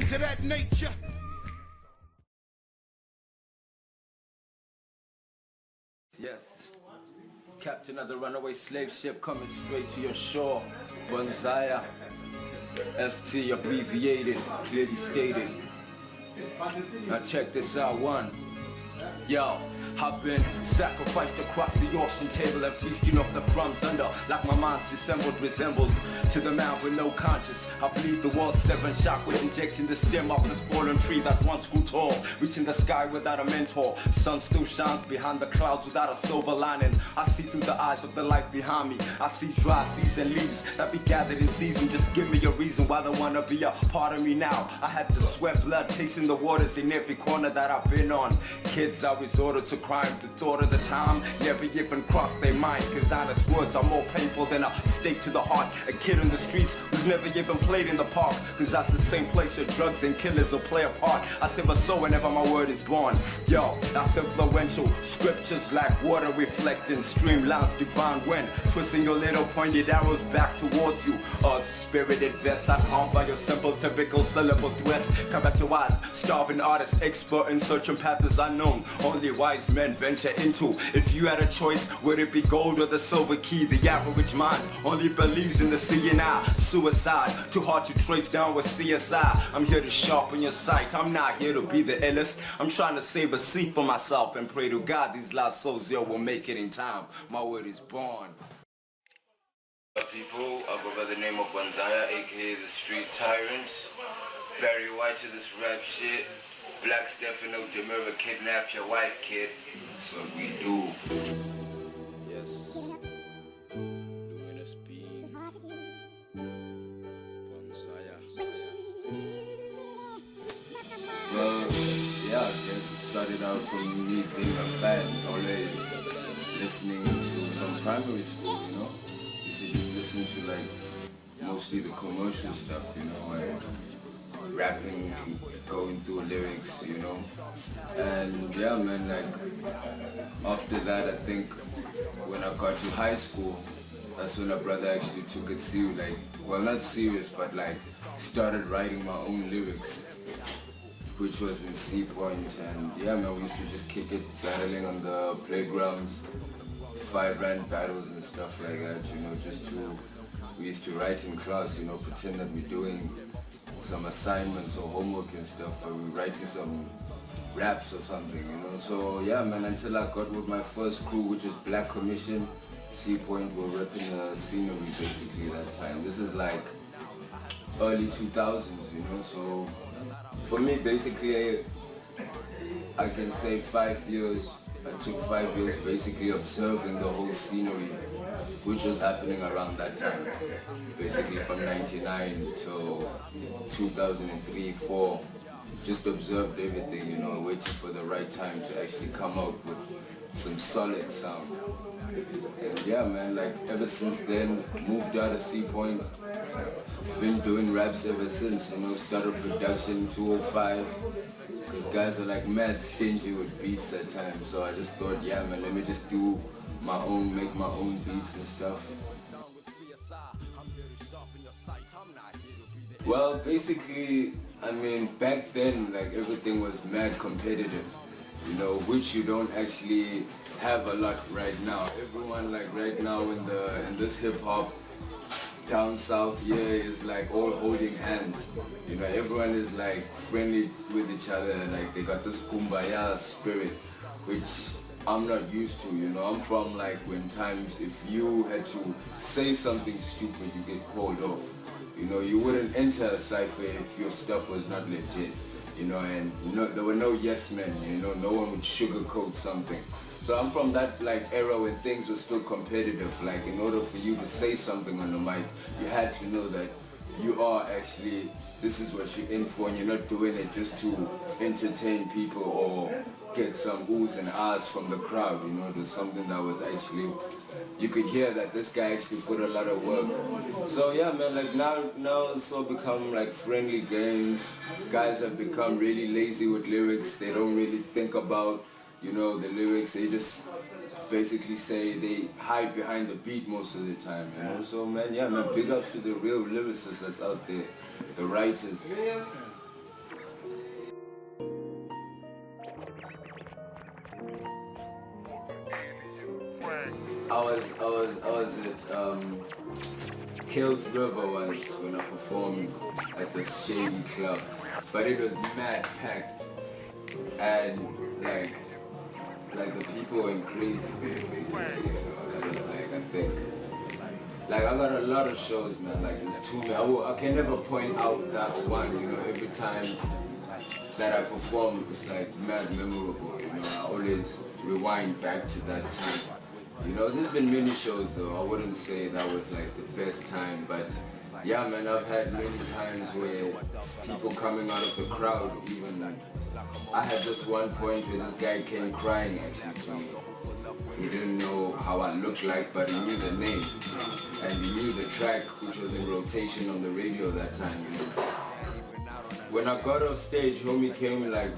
things of that nature. Yes, captain of the runaway slave ship coming straight to your shore. Bonzaya ST, abbreviated, clearly stated. Now check this out, one. Yo, I've been sacrificed across the ocean table and feasting off the crumbs under, like my mind's dissembled, resembled to the man with no conscience. I bleed the world's seven chakras, injecting the stem of this fallen tree that once grew tall, reaching the sky without a mentor. Sun still shines behind the clouds without a silver lining. I see through the eyes of the light behind me. I see dry season leaves that be gathered in season. Just give me a reason why they wanna be a part of me now. I had to sweat blood, tasting the waters in every corner that I've been on. Kids are resorted to crime. The thought of the time never even crossed their mind, cause honest words are more painful than a stake to the heart. A kid in the streets who's never even played in the park, cause that's the same place where drugs and killers will play a part. I say but so whenever my word is born. Yo, that's influential. Scriptures like water reflecting, streamlines divine wind, twisting your little pointed arrows back towards you. Earth-spirited vets are harmed by your simple typical syllable threats. Come back to wise, starving artists, expert in searching paths unknown. Only wise men venture into. If you had a choice, would it be gold or the silver key? The average mind only believes in the seeing eye. Suicide, too hard to trace down with CSI. I'm here to sharpen your sight. I'm not here to be the illest. I'm trying to save a seat for myself and pray to God these lost souls here will make it in time. My word is born. People, I go by the name of Bonzaya, aka the street Tyrant. Barry White to this rap shit. Black Stefano DiMera, kidnap your wife, kid. That's what we do. Yes. Luminous being. Bonzaya. Well, yeah, I guess it started out from me being a fan, always listening to some primary school, you know? You should just listen to like mostly the commercial stuff, you know, like rapping, going through lyrics, you know. And yeah, man, like after that, I think when I got to high school, that's when a brother actually took it serious, like, well, not serious, but like started writing my own lyrics, which was in C Point. And yeah, man, we used to just kick it, battling on the playgrounds, 5 rand battles and stuff like that, you know, we used to write in class, you know, pretend that we're doing some assignments or homework and stuff, but we're writing some raps or something, you know. So yeah, man, until I got with my first crew, which is Black Commission, C Point, we're repping the scenery basically that time. This is like early 2000s, you know, so for me basically I can say 5 years. I took 5 years basically observing the whole scenery which was happening around that time, basically from 99 to 2003, 4. Just observed everything, you know, waiting for the right time to actually come out with some solid sound. And yeah, man, like ever since then, moved out of C Point, been doing raps ever since, you know, started production 205, because guys were like mad stingy with beats at times, so I just thought, yeah man, let me just do my own, make my own beats and stuff. Well, basically, I mean, back then, like everything was mad competitive, you know, which you don't actually have a lot right now. Everyone like right now in this hip hop down south here is like all holding hands. You know, everyone is like friendly with each other, like they got this kumbaya spirit, which I'm not used to, you know. I'm from like when times if you had to say something stupid, you get called off. You know, you wouldn't enter a cypher if your stuff was not legit, you know, and there were no yes men, you know, no one would sugarcoat something. So I'm from that like era when things were still competitive. Like in order for you to say something on the mic, you had to know that you are actually, this is what you're in for, and you're not doing it just to entertain people or get some oohs and ahs from the crowd, you know. There's something that was actually, you could hear that this guy actually put a lot of work. So yeah, man, like now it's all become like friendly games. Guys have become really lazy with lyrics. They don't really think about, you know, the lyrics. They just basically say, they hide behind the beat most of the time, you know. So man, yeah man, big ups to the real lyricists that's out there, the writers. was at Kills River once when I performed at the Shady Club, but it was mad packed, and like the people went crazy basically. That was like, I think, like I got a lot of shows, man. Like there's too many. I can never point out that one. Every time that I perform, it's like mad memorable. I always rewind back to that time. There's been many shows though. I wouldn't say that was like the best time, but yeah, man, I've had many times where people coming out of the crowd, even like, I had this one point where this guy came crying actually to me. He didn't know how I looked like, but he knew the name, and he knew the track which was in rotation on the radio that time. When I got off stage, homie came like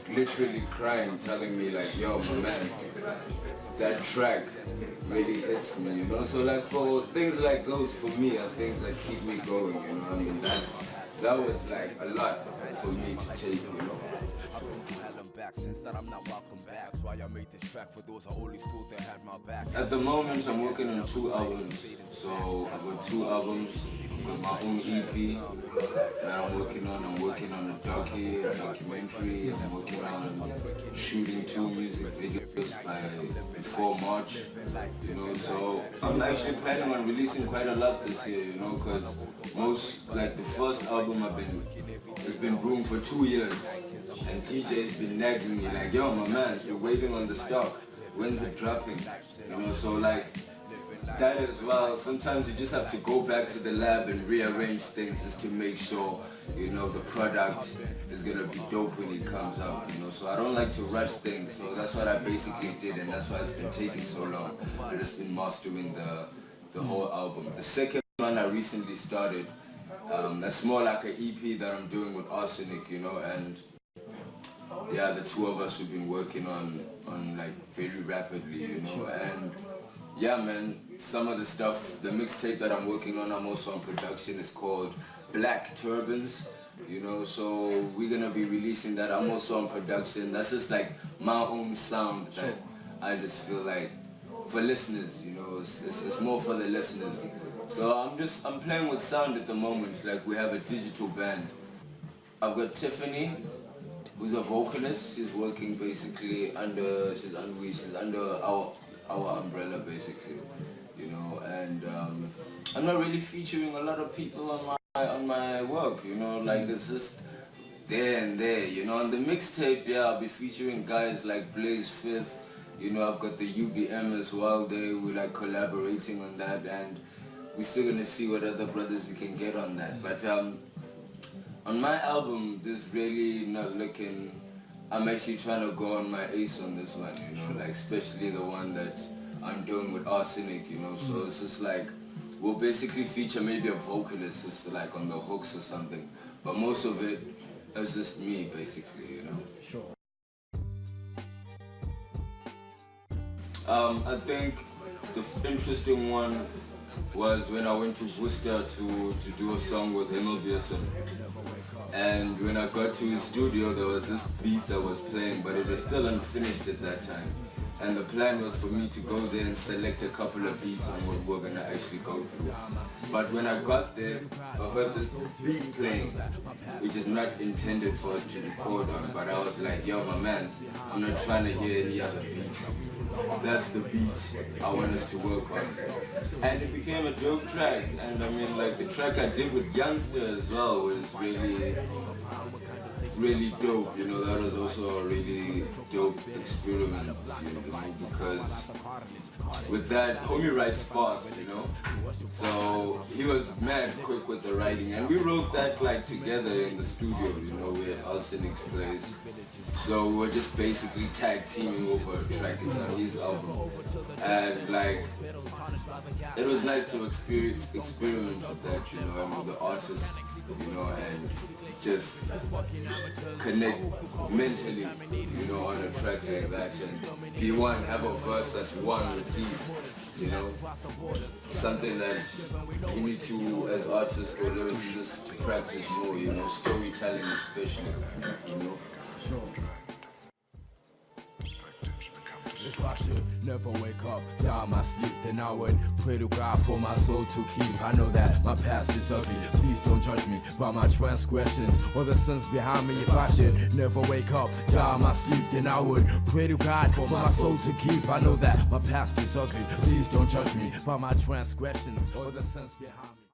literally crying, telling me like, yo, my man, that track really hits me, So like for things like those, for me, are things that keep me going, I mean, that was like a lot for me to take, At the moment, I'm working on 2 albums. So I've got 2 albums with my own EP that I'm working on. I'm working on a documentary. I'm working on shooting 2 music videos before March. So I'm actually planning on releasing quite a lot this year, because the first album it's been brewing for 2 years. And DJ's been nagging me like, yo, my man, you're waiting on the stock. When's it dropping? So like that as well. Sometimes you just have to go back to the lab and rearrange things just to make sure, the product is gonna be dope when it comes out. So I don't like to rush things. So that's what I basically did, and that's why it's been taking so long. I've just been mastering the whole album. The second one I recently started. That's more like an EP that I'm doing with Arsenic, and yeah, the 2 of us we've been working on like very rapidly, and yeah, man, some of the stuff, the mixtape that I'm working on, I'm also on production. It's called Black Turbans, so we're gonna be releasing that. I'm also on production. That's just like my own sound that I just feel like for listeners, it's more for the listeners. So I'm playing with sound at the moment. Like we have a digital band. I've got Tiffany, who's a vocalist. She's working basically she's under our umbrella basically, and I'm not really featuring a lot of people on my work, like it's just there and there, On the mixtape, yeah, I'll be featuring guys like Blaze Fifth, I've got the UBM as well. We're like collaborating on that, and we're still gonna see what other brothers we can get on that. But on my album, there's really not looking. I'm actually trying to go on my ace on this one, like especially the one that I'm doing with Arsenic, So it's just like we'll basically feature maybe a vocalist just like on the hooks or something, but most of it is just me basically, Sure. I think the interesting one was when I went to Worcester to do a song with MLBSN. And when I got to his studio, there was this beat that was playing, but it was still unfinished at that time. And the plan was for me to go there and select a couple of beats on what we're gonna actually go through. But when I got there, I heard this beat playing, which is not intended for us to record on, but I was like, yo, my man, I'm not trying to hear any other beats. That's the beat I want us to work on. And it became a dope track. And I mean, like the track I did with Youngster as well was really dope, that was also a really dope experiment, because with that, homie writes fast, so he was mad quick with the writing, and we wrote that like together in the studio, where Alcinix plays. So we were just basically tag teaming over a track. It's on his album, and like it was nice to experiment with that, and with the artist, and just connect mentally, on a track like that, and be one, have a verse that's one with you, something that we need to, as artists or lyricists, to practice more, storytelling especially, If I I should never wake up, die in my sleep, then I would pray to God for my soul to keep. I know that my past is ugly, please don't judge me by my transgressions or the sins behind me. If I should never wake up, die in my sleep, then I would pray to God for my soul to keep. I know that my past is ugly, please don't judge me by my transgressions or the sins behind me.